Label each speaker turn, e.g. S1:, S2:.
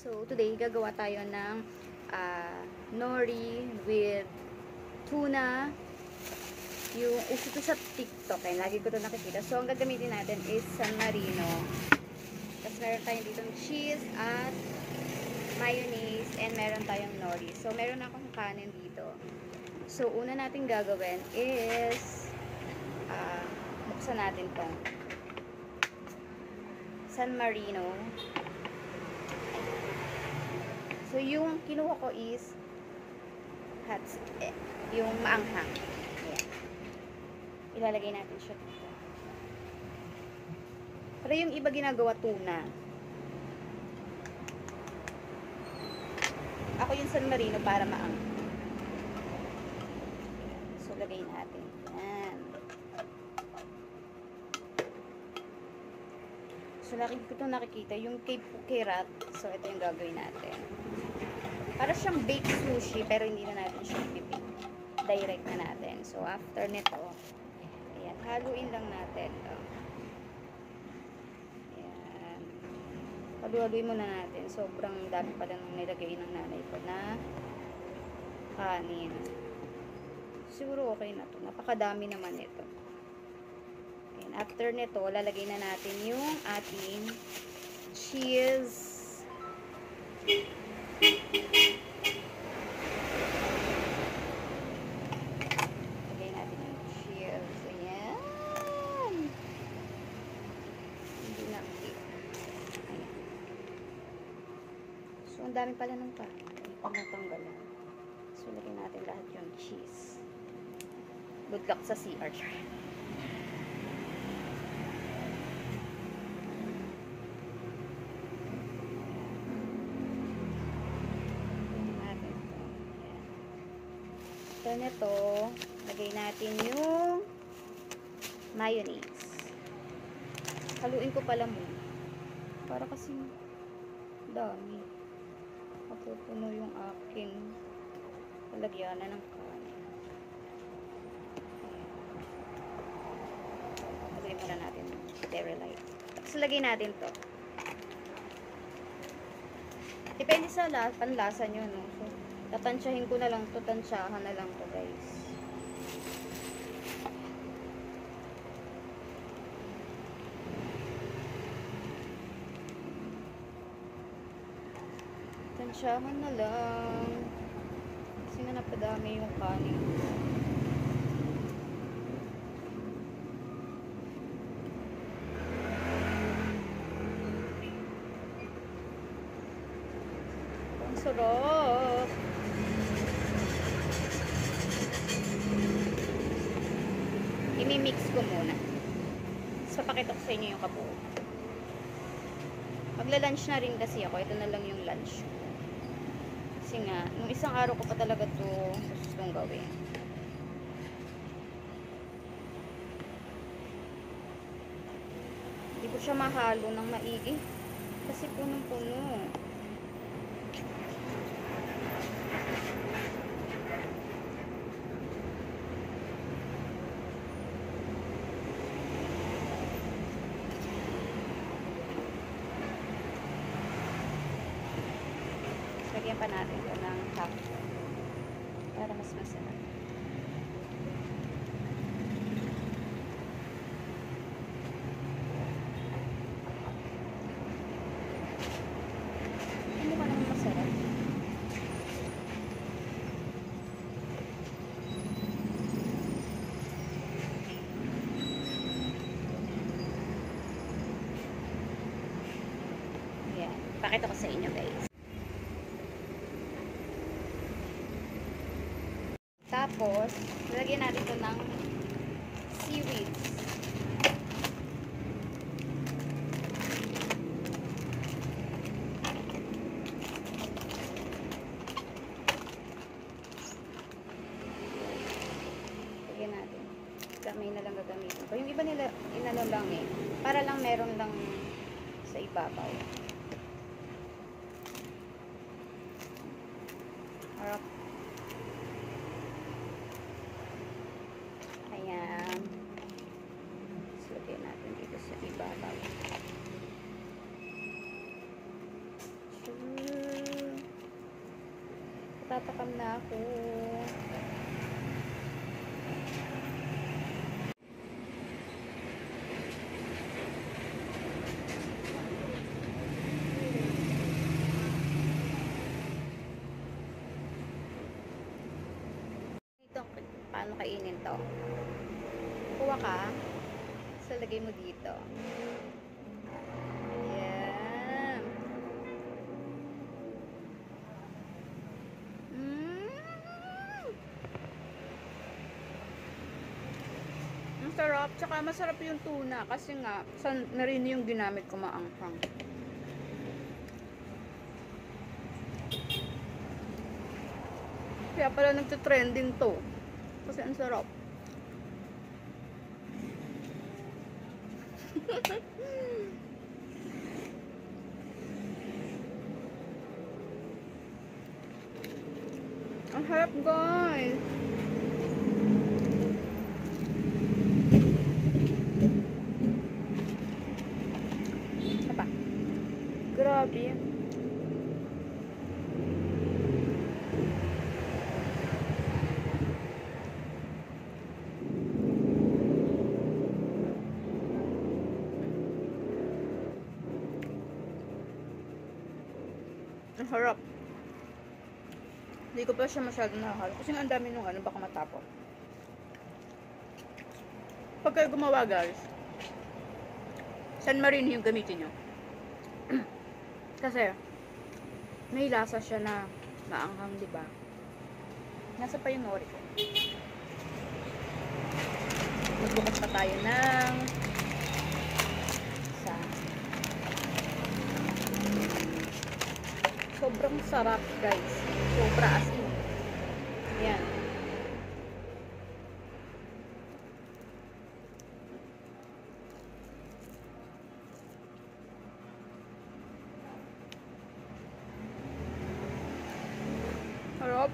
S1: So, today, gagawa tayo ng nori with tuna. Yung uso to sa TikTok, eh. Lagi ko to nakikita. So, ang gagamitin natin is San Marino. Tapos, meron tayong dito cheese at mayonnaise and meron tayong nori. So, meron akong kanin dito. So, una natin gagawin is buksan natin tong San Marino. So, yung kinuha ko is yung maanghang. Ayan. Ilalagay natin siya dito. Pero yung iba ginagawa tuna. Ako yung San Marino para maanghang. So, lagay natin. Ayan. So, laki ko itong nakikita. Yung kay Pukirat. So, ito yung gagawin natin. Para siyang baked sushi, pero hindi na natin siya i-bake. Direct na natin. So, after nito, ayan, haluin lang natin. Ayan. Halu-haluin muna natin. Sobrang dami pala nung nilagay ng nanay ko na kanin. Siguro okay na to. Napakadami naman ito. Ayan. After nito, lalagay na natin yung ating cheese. Lagay natin yung cheese. Ayan. Hindi na. Ayan. So, ang dami pala ng kanin. Hindi pa natanggalan. So, lagay natin lahat yung cheese. Good luck sa CR. After nito, lagay natin yung mayonnaise. Haluin ko pala muna. Para kasi dami. Mapupuno yung aking lalagyanan ng kanin. Lagay muna natin sterilite. Tapos lagay natin to. Depende sa panlasa nyo, no? So, tatansyahin ko na lang to, tansyahan na lang to, guys. Tansyahan na lang. Kasi nga napadami yung kanin ko. Ang sarap! I-mix ko muna. Tapos papakita ko sa inyo yung kabuo. Magla-lunch na rin kasi ako. Ito na lang yung lunch ko. Kasi nga, nung isang araw ko pa talaga ito gustong gawin. Hindi ko siya mahalo ng maigi. Kasi punong-puno. Lagyan pa natin ito ng half para mas masarap. Ano ba naman masarap? Ayan. Pakita ko sa inyo, guys. Tapos, lagyan natin ito ng seaweeds. Lagyan natin. Gamay na lang gagamitin ko. Yung iba nila, inano lang eh. Para lang meron lang sa ibabaw. Harap. Ayan. So, lagyan natin dito sa ibabaw. Nagtatakam na ako. Ito, paano kainin to? Kuha ka. So, lagay mo dito. Yan. Ang sarap. Tsaka masarap yung tuna. Kasi nga, Marino yung ginamit ko maanghang. Kaya pala nagtitrending to. Kasi ang sarap. Ang harap, guys. Apa? Grabe. Ang harap. Hindi ko pa siya masyadong nakakalo. Kasi ang dami nung baka matapon. Pag kayo gumawa, guys, San Marino yung gamitin nyo. Kasi, may lasa siya na maanghang, diba? Nasa pa yung nori ko. Magbukas pa tayo ng isa. Sobrang sarap, guys. Sobra asin. Yan. Harap.